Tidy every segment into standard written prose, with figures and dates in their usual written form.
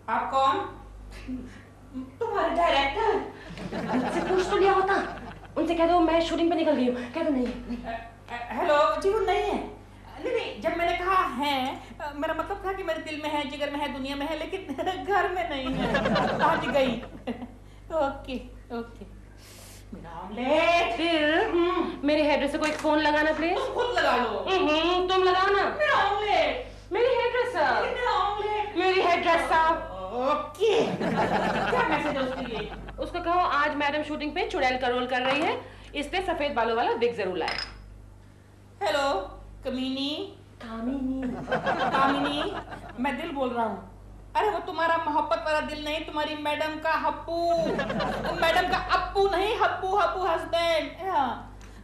आप कौन? तुम्हारे डायरेक्टर? मुझसे पूछ तो लिया होता। उनसे कह दो मैं शूटिंग पे निकल गई हूँ। कह दो नहीं। हेलो जी, वो नहीं है। नहीं, जब मैंने कहा है, मेरा मतलब था कि मेरे दिल में है, जिगर में है, दुनिया में है, लेकिन घर में नहीं है। आज गई। Okay okay. मेरा ऑमलेट। फिर मेरे हेयरड्रेसर को एक फोन लगाना प्लीज। तुम खुद लगा लो। तुम लगाओ ना। मेरा ऑमलेट। मेरी हेयरड्रेसर। मेरा ऑमलेट। मेरी हेयरड्रेसर। ओके। क्या मैसेज है उसके लिए? उसको कहो आज मैडम शूटिंग पे चुड़ैल का रोल कर रही है, इसलिए सफेद बालों वाला विग जरूर लाए। हेलो कमीनी। कामिनी, मैं दिल बोल रहा हूँ। अरे वो तुम्हारा मोहब्बत वाला दिल नहीं, तुम्हारी मैडम का हप्पू। मैडम का अप्पू नहीं, हप्पू हप्पू हस्बैंड।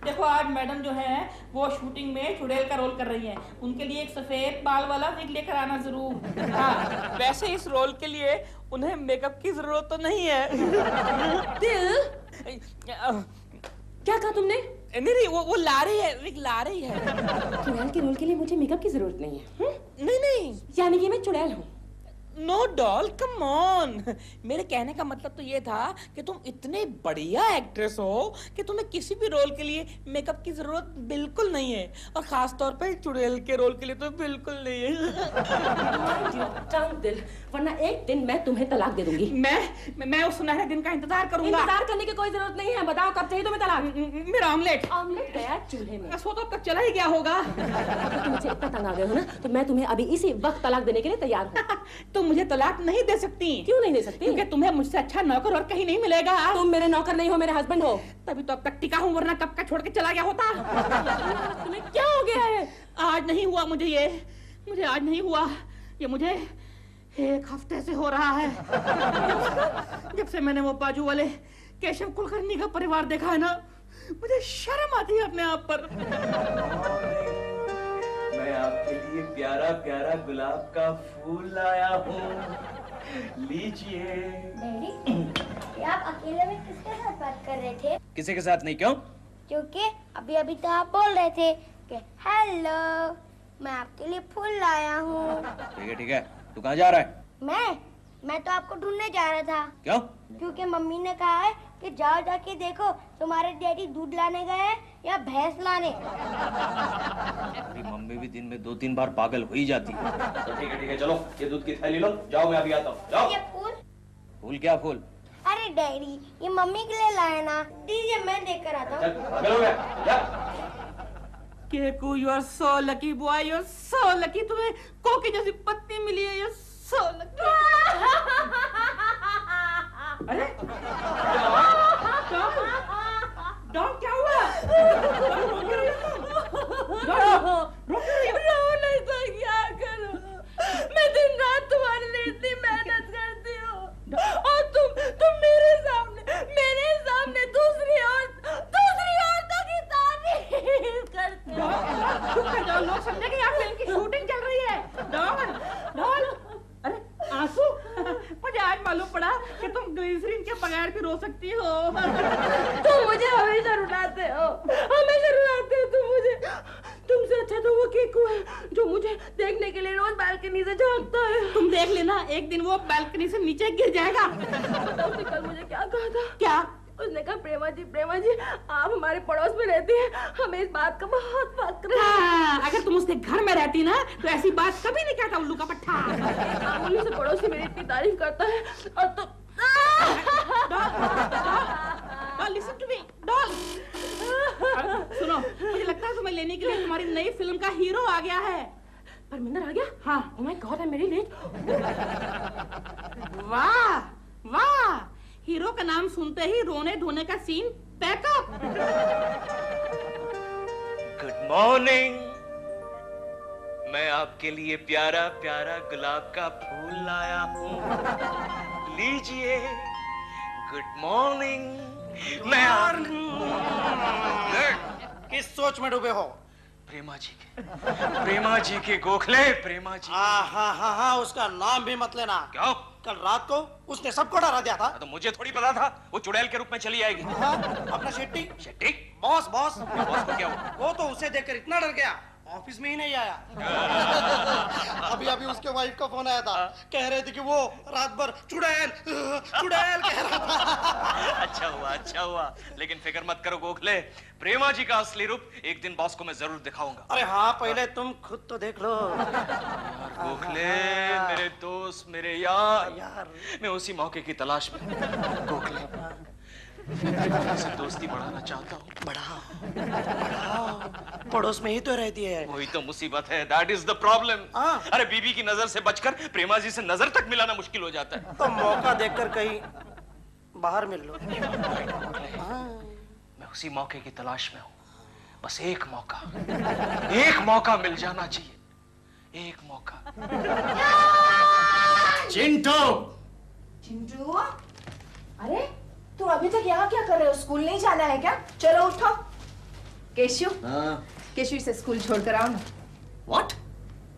देखो आज मैडम जो है वो शूटिंग में चुड़ैल का रोल कर रही है, उनके लिए एक सफेद बाल वाला विग लेकर आना जरूर। हाँ, वैसे इस रोल के लिए उन्हें मेकअप की जरूरत तो नहीं है। दिल क्या कहा तुमने? नहीं, वो ला रही है, विग ला रही है। चुड़ैल के रोल के लिए मुझे मेकअप की जरूरत नहीं है। नहीं, यानी कि मैं चुड़ैल हूँ। No doll, come on. मेरे कहने का मतलब तो ये था कि तुम इतने बढ़िया एक्ट्रेस हो कि तुम्हें किसी भी रोल के लिए मेकअप की जरूरत बिल्कुल नहीं है, और खास तौर पे चुड़ैल के रोल के लिए तो बिल्कुल नहीं है। दिल, वरना एक दिन मैं तुम्हें तलाक दे दूंगी। मैं उस सुनहरे दिन का इंतजार करूंगा। इंतजार करने की कोई जरूरत नहीं है। बताओ कब चाहिए तुम्हें तलाक? मेरा ऑमलेट। ऑमलेट गया चूल्हे में। सो तो अब तक चला ही गया होगा। तुम मुझे इतना तंग आ गए हो ना, तो मैं तुम्हें अभी इसी वक्त तलाक देने के लिए तैयार हूँ। तुम मुझे तलाक नहीं दे सकती। क्यों नहीं दे सकती? क्योंकि तुम्हें मुझसे अच्छा नौकर और कहीं नहीं मिलेगा। तुम मेरे नौकर नहीं हो, मेरे हस्बैंड हो। तभी तो अब तक टिका हूँ, वरना कब का छोड़ के चला गया होता। तुम्हें क्या हो गया है? आज नहीं हुआ मुझे आज नहीं हुआ ये, मुझे एक हफ्ते से हो रहा है। जब से मैंने वो बाजू वाले केशव कुलकर्णी का परिवार देखा है ना, मुझे शर्म आती है अपने आप पर। मैं आपके लिए प्यारा प्यारा गुलाब का फूल लाया हूँ, लीजिए। डैडी, आप अकेले में किसके साथ बात कर रहे थे? किसी के साथ नहीं। क्यों? क्योंकि अभी अभी तो आप बोल रहे थे कि हेलो, मैं आपके लिए फूल लाया हूँ। ठीक है, तू कहाँ जा रहा है? मैं तो आपको ढूंढने जा रहा था। क्यों? क्योंकि मम्मी ने कहा है कि जाओ जाके देखो तुम्हारे डैडी दूध लाने गए हैं या भैंस लाने। मेरी मम्मी भी दिन में 2-3 बार पागल हो ही जाती है। तो ठीक है, चलो ये दूध की थैली लो, जाओ मैं अभी आता हूँ। जाओ। ये फूल? फूल क्या फूल? अरे डैडी, ये मम्मी के लिए लाया ना, दीजिए मैं देकर आता हूँ। चल, पागल हो गया? जा। Keku, you are so lucky boy, you are so lucky. तुम्हें कोकी जैसी पत्नी मिली है, यू आर सो लकी। अरे डॉग क्या हुआ? नहीं तो क्या करूं? मैं दिन रात तुम्हारे लिए इतनी मेहनत करती हूँ, और तुम मेरे सामने दूसरी औरतों की तारीफ करते हो। चुप कर जाओ, लोग समझेंगे यहाँ फिल्म की शूटिंग चल रही है। डॉल, अरे आंसू, मुझे आज मालूम पड़ा कि तुम ग्लिसरीन के बगैर भी रो सकती हो। तुम मुझे हमेशा रुलाते हो तुम मुझे। तुमसे अच्छा तो वो केकू है जो मुझे देखने के लिए रोज बालकनी से झांकता है। तुम देख लेना, एक दिन वो बालकनी से नीचे गिर जाएगा। उसने कल मुझे क्या कहा था? क्या? उसने कहा प्रेमा जी आप हमारे पड़ोस में रहती हैं, हमें इस बात का बहुत फक्र है। हाँ, अगर तुम उसके घर में रहती ना तो ऐसी बात कभी नहीं कहता उल्लू का पट्टा। मामूली से पड़ोसी मेरी इतनी तारीफ करता है और तुम। Doll, listen to me, doll. सुनो, मुझे लगता है तुम्हें लेने के लिए तुम्हारी नई फिल्म का हीरो आ गया है। परमिंदर आ गया? हाँ। Oh my god, I am very late. वाह, हीरो का नाम सुनते ही रोने धोने का सीन पैकअप। Good morning. मैं आपके लिए प्यारा प्यारा गुलाब का फूल लाया हूँ, लीजिए। Good morning. मैं किस सोच में डूबे हो? प्रेमा जी के गोखले, प्रेमा जी। हाँ, उसका नाम भी मत लेना। क्यों? कल रात को उसने सबको डरा दिया था। तो मुझे थोड़ी पता था वो चुड़ैल के रूप में चली आएगी। हाँ, अपना शेट्टी शेट्टी? बॉस बॉस को क्या हुआ? वो तो उसे देखकर इतना डर गया ऑफिस में ही नहीं आया। अभी अभी उसके वाइफ का फोन आया था, कह रहे थे कि वो रात भर चुड़ैल चुड़ैल कह रहा था। अच्छा हुआ, लेकिन फिक्र मत करो गोखले, प्रेमा जी का असली रूप एक दिन बॉस को मैं जरूर दिखाऊंगा। अरे हाँ, पहले तुम खुद तो देख लो। गोखले मेरे दोस्त, मेरे यार, मैं उसी मौके की तलाश में हूं। गोखले से दोस्ती बढ़ाना चाहता हूँ। बढ़ाओ, पड़ोस में ही तो रहती है। वही तो मुसीबत है, दैट इज द प्रॉब्लम। अरे बीबी की नजर से बचकर प्रेमा जी से नजर तक मिलाना मुश्किल हो जाता है। तो मौका देखकर कहीं बाहर मिल लो। मैं उसी मौके की तलाश में हूँ, बस एक मौका मिल जाना चाहिए, एक मौका। चिंटू, अरे तुम अभी तक यहाँ क्या कर रहे हो? स्कूल नहीं जाना है क्या? चलो उठो। केशु, केशु इसे स्कूल छोड़कर आओ ना। What?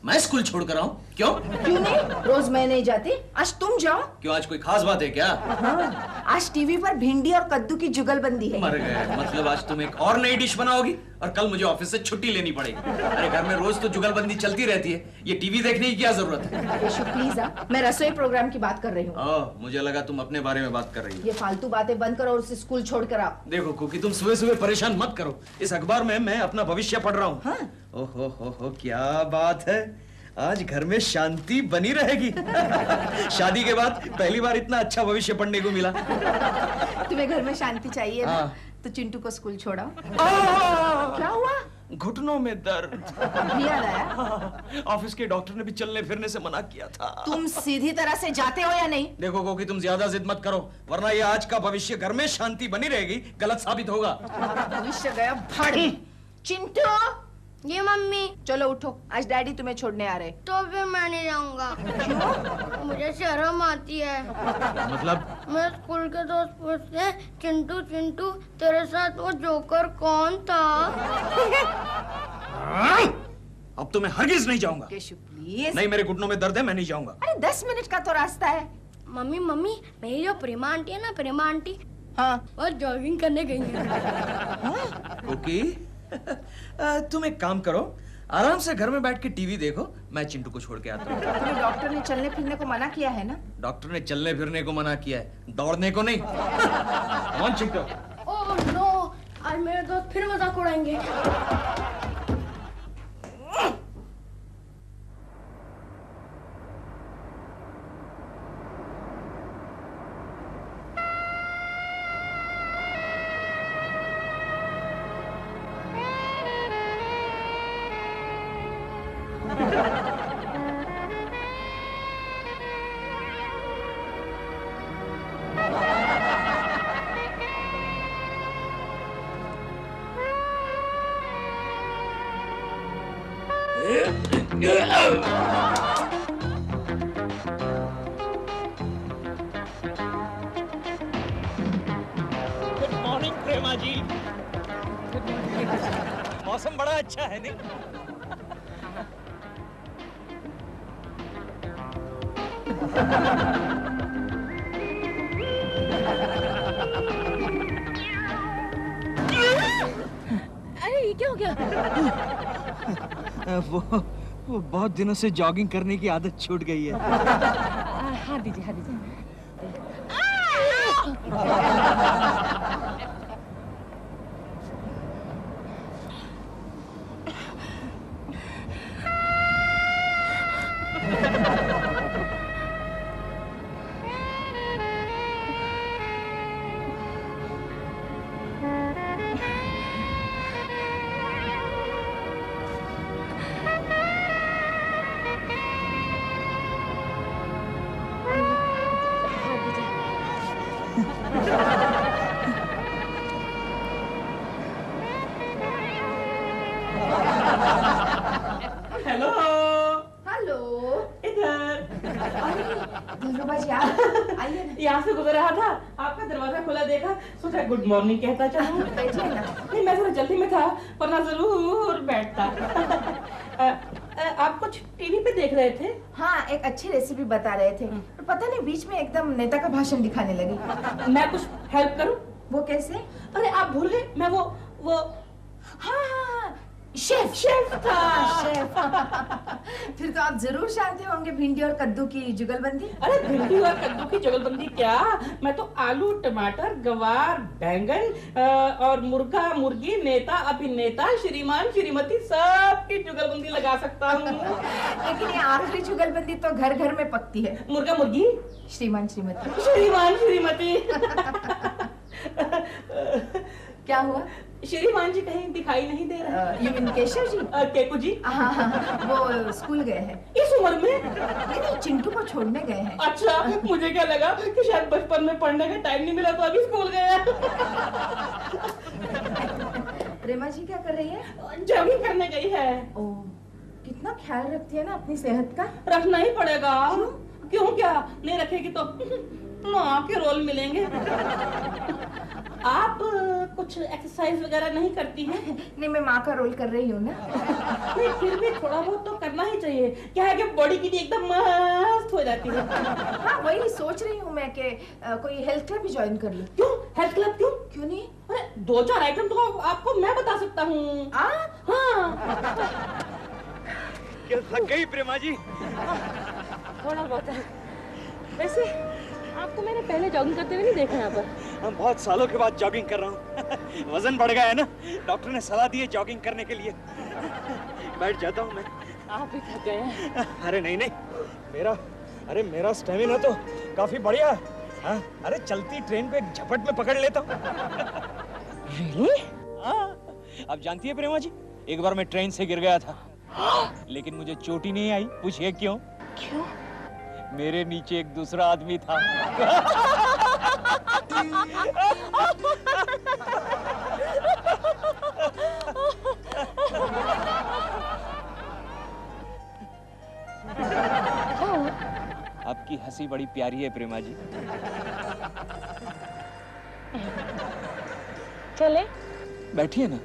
मैं स्कूल छोड़कर आऊं? क्यों? क्यों नहीं? रोज मैं नहीं जाती, आज तुम जाओ। क्यों, आज कोई खास बात है क्या? हाँ, आज टीवी पर भिंडी और कद्दू की जुगलबंदी है। मर गए, मतलब आज तुम एक और नई डिश बनाओगी और कल मुझे ऑफिस से छुट्टी लेनी पड़ेगी। अरे घर में रोज तो जुगलबंदी चलती रहती है, ये टीवी देखने की क्या जरूरत है? केशु प्लीज, मैं रसोई प्रोग्राम की बात कर रही हूँ। मुझे लगा तुम अपने बारे में बात कर रही हो। ये फालतू बातें बंद करो और उसे स्कूल छोड़कर आओ। देखो कुकी, तुम सुबह सुबह परेशान मत करो, इस अखबार में मैं अपना भविष्य पढ़ रहा हूँ। हाँ? ओहो, क्या बात है, आज घर में शांति बनी रहेगी। शादी के बाद पहली बार इतना अच्छा भविष्य पढ़ने को मिला। तुम्हें घर में शांति चाहिए ना? हाँ। तो चिंटू को स्कूल छोड़ाओ। क्या हुआ? घुटनों में दर्द। अभी याद आया? ऑफिस के डॉक्टर ने भी चलने फिरने से मना किया था। तुम सीधी तरह से जाते हो या नहीं? देखो कोकी, तुम ज्यादा जिद मत करो, वरना ये आज का भविष्य घर में शांति बनी रहेगी गलत साबित होगा। भविष्य गया भाड़ में। चिंटू, ये मम्मी, चलो उठो, आज डैडी तुम्हें छोड़ने आ रहे। तो फिर मैं नहीं जाऊंगा। क्यों? मुझे शर्म आती है। मतलब? मैं स्कूल के दोस्त पूछते हैं, चिंटू चिंटू तेरे साथ वो जोकर कौन था? अब तो मैं हरगिज नहीं जाऊंगा। केशु प्लीज। नहीं, मेरे घुटनों में दर्द है, मैं नहीं जाऊंगा। अरे 10 मिनट का तो रास्ता है। मम्मी मम्मी, मेरी जो प्रेमा आंटी है ना, प्रेमा आंटी, हाँ। वो जॉगिंग करने गई है। कोकी, तुम एक काम करो, आराम से घर में बैठ के टीवी देखो, मैं चिंटू को छोड़ के आता हूँ। तुम्हें डॉक्टर ने चलने फिरने को मना किया है ना? डॉक्टर ने चलने फिरने को मना किया है, दौड़ने को नहीं। कौन चिंटू? ओह नो, आज मेरे दोस्त फिर मजाक उड़ाएंगे। गुड मॉर्निंग प्रेमा जी। मौसम बड़ा अच्छा है नहीं? अरे ये क्या हो गया? वो बहुत दिनों से जॉगिंग करने की आदत छूट गई है। हाथ दीजिए, हाथ दीजिए। हेलो हेलो, इधर दिलरुबा जी आइए ना। यहाँ से गुजर रहा था, आपका दरवाजा खुला देखा, सोचा गुड मॉर्निंग कहता चलूं। बैठिए ना। नहीं, मैं थोड़ा जल्दी में था, वरना जरूर बैठता। आप कुछ टीवी पे देख रहे थे? हाँ, एक अच्छी रेसिपी बता रहे थे, तो पता नहीं बीच में एकदम नेता का भाषण दिखाने लगे। मैं कुछ हेल्प करूं? वो कैसे? अरे आप भूल गए, मैं वो हाँ हाँ हाँ, शेफ था। शेफ। फिर तो आप जरूर जानते होंगे भिंडी और कद्दू की जुगलबंदी। अरे भिंडी और कद्दू की जुगलबंदी क्या, मैं तो आलू टमाटर गवार बैंगन और मुर्गा मुर्गी नेता अभिनेता श्रीमान श्रीमती सब की जुगलबंदी लगा सकता हूँ। लेकिन ये आखिरी जुगलबंदी तो घर घर में पकती है। मुर्गा मुर्गी श्रीमान श्रीमती। श्रीमान श्रीमती। क्या हुआ? श्रीमान जी कहीं दिखाई नहीं दे रहे। You mean Keshav ji? केकू जी? हाँ, वो स्कूल गए हैं। इस उम्र में? नहीं, चिंटू को छोड़ने गए हैं। अच्छा, मुझे क्या लगा कि शायद बचपन में पढ़ने का टाइम नहीं मिला तो अभी स्कूल गए। प्रेमा जी क्या कर रही है? जॉगिंग करने गई है। ओह, कितना ख्याल रखती है ना अपनी सेहत का। रखना ही पड़ेगा। क्यों क्या नहीं रखेगी तो माँ के रोल मिलेंगे। आप कुछ एक्सरसाइज वगैरह नहीं करती हैं? नहीं, मैं माँ का रोल कर रही हूँ ना। नहीं, फिर भी थोड़ा बहुत तो करना ही चाहिए। क्या है कि बॉडी की एकदम मस्त हो जाती है। हाँ, वही सोच रही हूँ मैं कि कोई हेल्थ क्लब भी ज्वाइन कर लूँ। क्यों हेल्थ क्लब? क्यों नहीं? अरे 2-4 आइटम तो आपको मैं बता सकता हूँ। हाँ। क्या थक गई प्रेमा जी? थोड़ा बहुत है। वैसे आपको मैंने पहले जॉगिंग करते हुए नहीं देखा यहाँ पर। हम बहुत सालों के बाद जॉगिंग कर रहा हूँ। वजन बढ़ गया है ना, डॉक्टर ने सलाह दी है जॉगिंग करने के लिए। बैठ जाता हूँ मैं। आप भी थक गए हैं। अरे नहीं, मेरा स्टेमिना तो काफी बढ़िया है। हाँ, अरे चलती ट्रेन को एक झपट में पकड़ लेता हूँ। हाँ, आप जानती है प्रेमा जी, एक बार मैं ट्रेन से गिर गया था, लेकिन मुझे चोट ही नहीं आई। पूछिए क्यों? क्यों? मेरे नीचे एक दूसरा आदमी था। आपकी हंसी बड़ी प्यारी है प्रेमा जी। चले? बैठिए ना,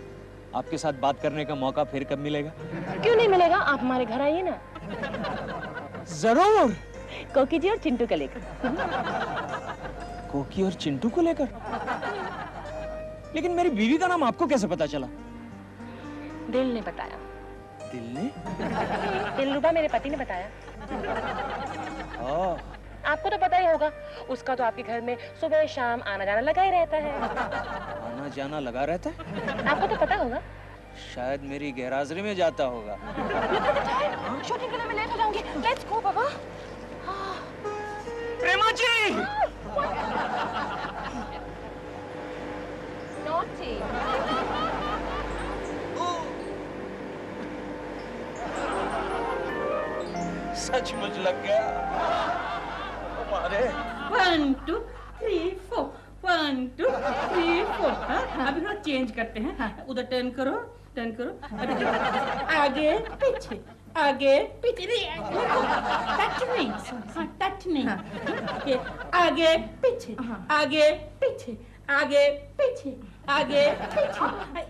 आपके साथ बात करने का मौका फिर कब मिलेगा? क्यों नहीं मिलेगा, आप हमारे घर आइए ना। जरूर। कोकी जी और चिंटू को लेकर। कोकी और चिंटू को लेकर? लेकिन मेरी बीवी का नाम आपको कैसे पता चला? दिल ने बताया। दिल ने? दिलरुबा मेरे पति ने बताया। आपको तो पता ही होगा, उसका तो आपके घर में सुबह शाम आना जाना लगा ही रहता है। आना जाना लगा रहता है? आपको तो पता होगा। शायद मेरी गैरहाजिरी में जाता होगा। शूटिंग के लिए मैं लेट हो जाऊंगी। लेट्स गो बाबा। प्रेमा जी! नॉटी। सचमुच लग गया। हमारे 1 2 3 4 1 2 3 4। अभी थोड़ा चेंज करते हैं। उधर टर्न करो, टर्न करो। आगे पीछे, आगे पीछे। टच नहीं, टच नहीं। आगे पीछे, आगे पीछे, आगे पीछे, आगे पीछे।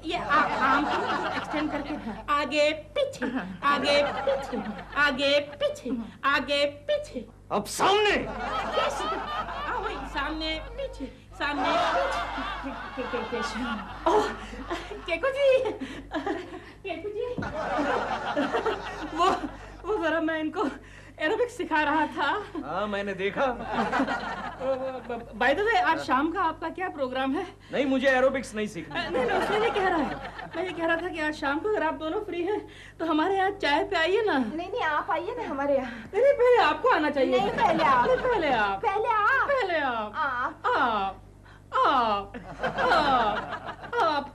ये आर्म को एक्सटेंड करके आगे पीछे, आगे पीछे, आगे पीछे, आगे पीछे। अब सामने। वही सामने पीछे, सामने पीछे। ओह, केकू जी, केकू जी। वो जरा मैं इनको एरोबिक्स सिखा रहा था। हाँ, मैंने देखा। बाय द वे, आज शाम का आपका क्या प्रोग्राम है? नहीं, मुझे एरोबिक्स नहीं सीखना। नहीं, उसने नहीं कह रहा है। मैं ये कह रहा था कि आज शाम को अगर आप दोनों फ्री हैं तो हमारे यहाँ चाय पे आइए ना। नहीं, आप आइए ना हमारे यहाँ। नहीं, पहले आपको आना चाहिए। नहीं, पहले आप। पहले आप। पहले आप। पहले आप। आप। आप। आप। आप।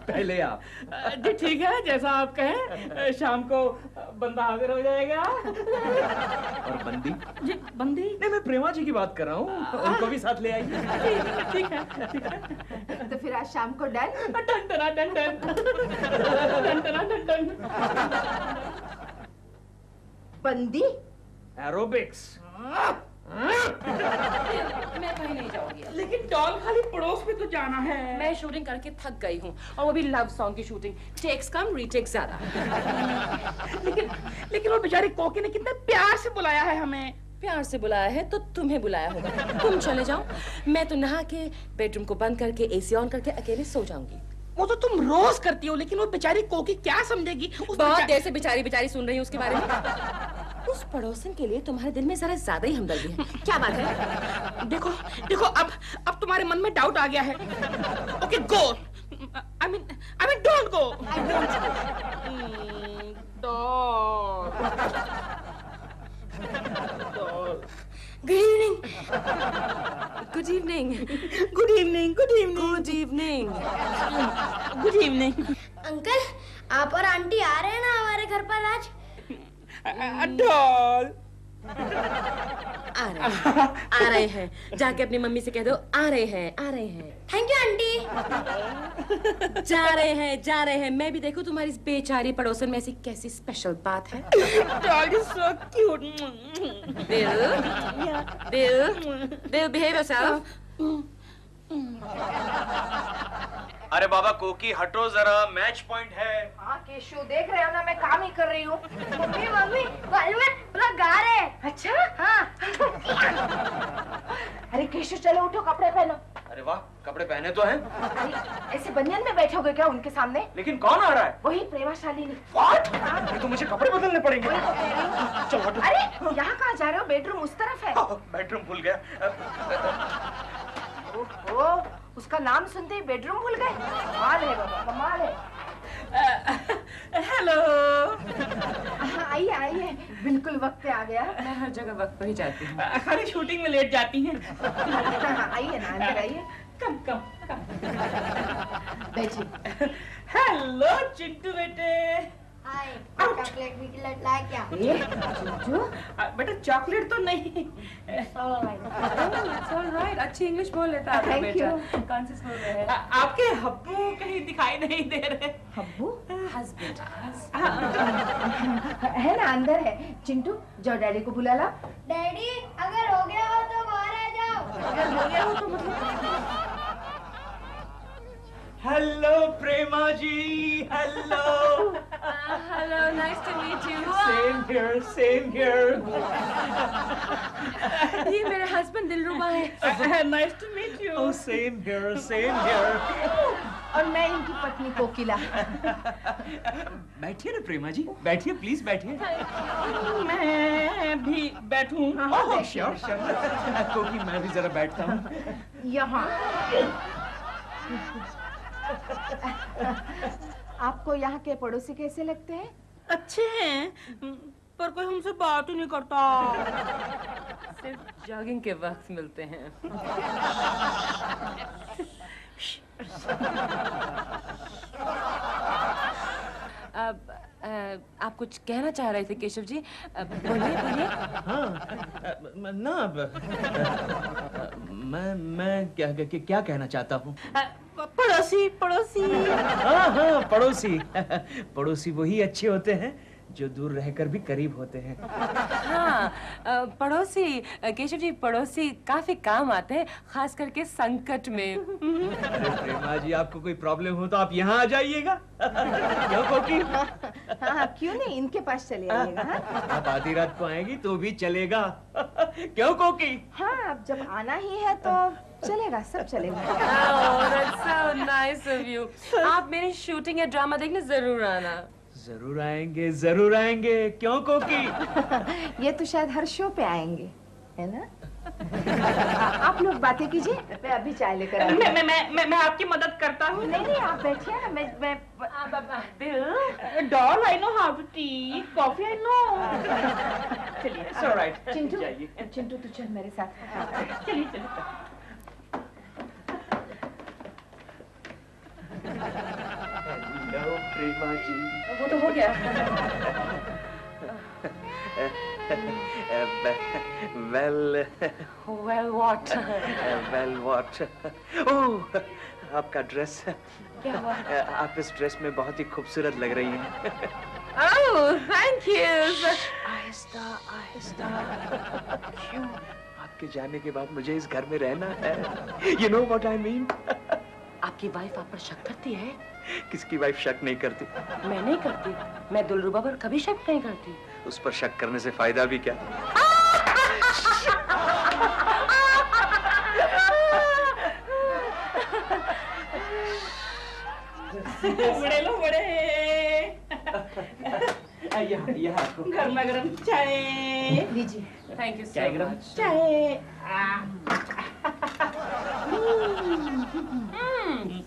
पहले आप। जी ठीक है, जैसा आप कहें। शाम को बंदा हाजिर हो जाएगा। और बंदी? जी बंदी? नहीं, मैं प्रेमा जी की बात कर रहा हूँ, उनको भी साथ ले आइए। ठीक है। तो फिर आज शाम को done? Done done done done done done. बंदी? एरोबिक्स। मैं कहीं नहीं जाऊंगी। लेकिन डॉल खाली पड़ोस में तो जाना है। मैं शूटिंग करके थक गई हूँ, और वो भी लव सॉन्ग की शूटिंग। टेक्स कम रीटेक्स ज्यादा। लेकिन वो बेचारी कोकी ने कितने प्यार से बुलाया है हमें। प्यार से बुलाया है तो तुम्हें बुलाया होगा। तुम चले जाओ, मैं तो नहा के बेडरूम को बंद करके एसी ऑन करके अकेले सो जाऊंगी। वो तो तुम रोज करती हो, लेकिन वो बेचारी कोकी क्या समझेगी? बहुत देर से बेचारी बेचारी सुन रही हूँ उसके बारे में। उस पड़ोसन के लिए तुम्हारे दिल में जरा ज्यादा ही हमदर्दी है। क्या बात है? देखो देखो, अब तुम्हारे मन में डाउट आ गया है। Okay go, I mean don't go. Good evening. Good evening. Good evening. Good evening. Good evening. Good evening. Uncle, आप और आंटी आ रहे हैं ना हमारे घर पर आज? डॉल आ रहे हैं। जाके अपनी मम्मी से कह दो आ रहे हैं, आ रहे हैं। Thank you aunty. जा रहे हैं। मैं भी देखूं तुम्हारी इस बेचारी पड़ोसन में ऐसी कैसी स्पेशल बात है। Doll is so cute. Bill, behave yourself. अरे बाबा कोकी हटो जरा, मैच पॉइंट है। हाँ केशु, देख रहे हो ना मैं काम ही कर रही हूँ। मम्मी मालूम है पूरा गा रहे हैं। अच्छा हाँ। अरे केशु चलो उठो, कपड़े पहनो। अरे वाह, कपड़े पहने तो हैं। अरे ऐसे बनियान में बैठोगे क्या उनके सामने? लेकिन कौन आ रहा है? वही प्रेमाशालिनी। What? फिर तो मुझे कपड़े बदलने पड़ेंगे। वही तो कह रही हूँ। चलो हटो। अरे यहाँ कहाँ जा रहे हो? बेडरूम उस तरफ है। बेडरूम भूल गया। ओहो, उसका नाम सुनते ही बेडरूम भूल गए। कमाल है बाबा, कमाल है। हेलो। आइए आइए, बिल्कुल वक्त पे आ गया। मैं हर जगह वक्त पर ही जाती हूँ। खाली शूटिंग में लेट जाती हैं। आइए ना, अंदर आइए। कम। बैठिए। हेलो चिंटू बेटे। हाय, चॉकलेट विकलेट लाए क्या? चिंटू, बेटा चॉकलेट तो नहीं। It's all right. अच्छी इंग्लिश बोल लेता है आपका Thank बेटा। you. कौन से स्कूल में है? आपके हब्बू कहीं दिखाई नहीं दे रहे। हब्बू Husband. है ना, अंदर है। चिंटू जाओ डैडी को बुला ला। डैडी, अगर हो गया हो तो बाहर आ जाओ। अगर हो गया हो तो मतलब hello Prema ji, hello. Hello, nice to meet you. Same here. ये मेरे हस्बैंड दिलरुबा है। Nice to meet you. Same here. और मैं इनकी पत्नी कोकिला। बैठिए ना प्रेमा जी, बैठिए प्लीज बैठिए। मैं भी बैठूं? श्योर कोकी, मैं भी जरा बैठता हूँ। यहाँ आपको यहाँ के पड़ोसी कैसे लगते हैं? अच्छे हैं, पर कोई हमसे बात ही नहीं करता। सिर्फ जॉगिंग के वक्त मिलते हैं। अब आप कुछ कहना चाह रहे थे केशव जी? बोलिए। हाँ, ना मैं क्या कहना चाहता हूँ। पड़ोसी। हाँ, पड़ोसी वही अच्छे होते हैं जो दूर रहकर भी करीब होते हैं। हाँ, पड़ोसी केशव जी, पड़ोसी काफी काम आते हैं, खास करके संकट में। अरे प्रेमा जी, आपको कोई प्रॉब्लम हो तो आप यहाँ आ जाइएगा। क्यों कोकी? हाँ, क्यों नहीं, इनके पास चले आइएगा। हाँ? आप आधी रात को आएंगी तो भी चलेगा। क्यों कोकी? हाँ, अब जब आना ही है तो चलेगा, सब चलेगा। Oh, that's so nice of you. आप मेरी शूटिंग या ड्रामा देखने जरूर आना। जरूर आएंगे। क्यों कोकी? ये तो शायद हर शो पे आएंगे, है ना? आप लोग बातें कीजिए, मैं अभी चाय लेकर आती हूँ। मैं आपकी मदद करता हूँ। नहीं, आप बैठिए ना, मैं doll, I know how to tea coffee, I know. चलिए, It's all right. चिंटू तू चल मेरे साथ। चलिए। हेलो प्रेमा जी। वो तो हो गया। Well, what? ओह, आपका ड्रेस। क्या हुआ? आप इस ड्रेस में बहुत ही खूबसूरत लग रही हैं। Oh, thank you. आहिस्ता। क्यों? आपके जाने के बाद मुझे इस घर में रहना है। You know what I mean? आपकी वाइफ आप पर शक करती है? किसकी वाइफ शक नहीं करती? मैं नहीं करती। मैं दिलरुबा पर कभी शक नहीं करती। उस पर शक करने से फायदा भी क्या? बड़े लो बड़े। यहाँ आपको गर्मा गर्म चाय लीजिए। थैंक यू चाय सो गरम? मच। चाय।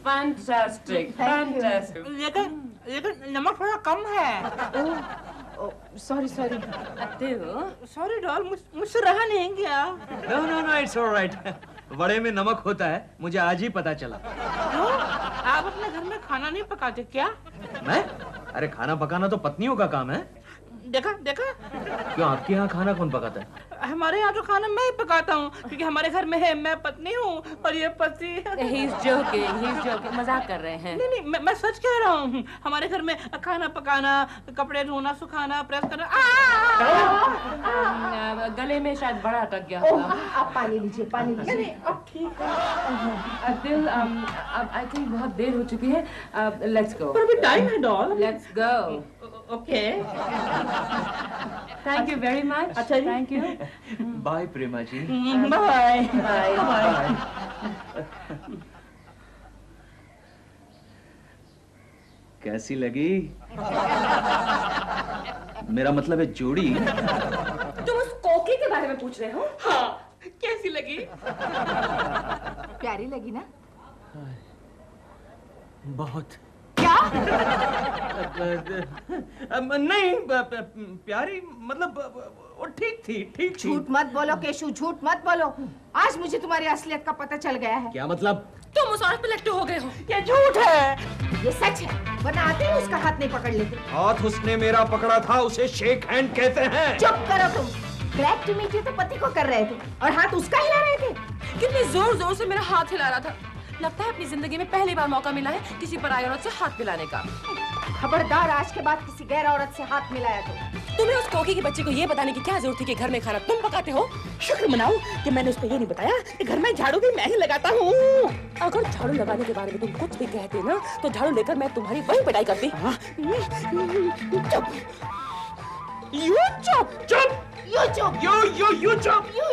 Fantastic fantastic. लेकिन नमक थोड़ा कम है। Sorry sorry. Dil sorry doll, मुझसे रहा नहीं गया। No no no, it's alright. वड़े में नमक होता है, मुझे आज ही पता चला। क्यों? आप अपने घर में खाना नहीं पकाते क्या? मैं? अरे खाना पकाना तो पत्नियों का काम है। देखा देखा, क्यों, आपके यहाँ खाना कौन पकाता है? हमारे यहाँ तो खाना मैं ही पकाता हूँ, क्योंकि हमारे घर में है मैं पत्नी हूँ और ये पति। He's joking, मजाक कर रहे हैं। नहीं नहीं, मैं सच कह रहा हूँ। हमारे घर में खाना पकाना, कपड़े धोना, सुखाना, प्रेस करना। गले में शायद बड़ा अटक गया होगा। आप पानी लीजिए, पानी लीजिए। नहीं अब ठीक है। दिल अब आई थिंक बहुत देर हो चुकी है। Let's go. पर अभी टाइम है doll. Let's go. Okay. Thank you very much. अच्छा जी। Thank you. Bye Prema ji. Bye bye. कैसी लगी? मेरा मतलब है जोड़ी। तुम उस कोकी के बारे में पूछ रहे हो? हाँ, कैसी लगी? प्यारी लगी ना? बहुत। क्या? नहीं, प्यारी मतलब वो ठीक थी, ठीक थी। झूठ मत बोलो केशु, झूठ मत बोलो। आज मुझे तुम्हारी असलियत का पता चल गया है। क्या मतलब? तुम उस औरत पे लट्टू हो गए हो। ये झूठ है। ये सच है, वरना आते ही उसका हाथ नहीं पकड़ लेते। हाथ उसने मेरा पकड़ा था, उसे शेक हैंड कहते हैं। चुप करो तुम। ग्लैड टू मीट यू तो पति को कर रहे थे और हाथ उसका हिला रहे थे। कितने जोर जोर से मेरा हाथ हिला रहा था। लगता है अपनी जिंदगी में पहली बार मौका मिला है किसी पराई औरत से हाथ मिलाने का। खबरदार, आज के बाद किसी गैर औरत से हाथ मिलाया तो। तुम्हें उस कोकी के बच्चे को ये बताने की क्या जरूरत थी कि घर में खाना तुम पकाते हो? शुक्र मनाओ कि मैंने उसको ये नहीं बताया कि घर में झाड़ू भी मैं ही लगाता हूँ। अगर झाड़ू लगाने के बारे में तुम कुछ भी कहते ना तो झाड़ू लेकर मैं तुम्हारी वही पिटाई करती। चुप। यू चुप। चुप। यू चुप। यू चुप। यू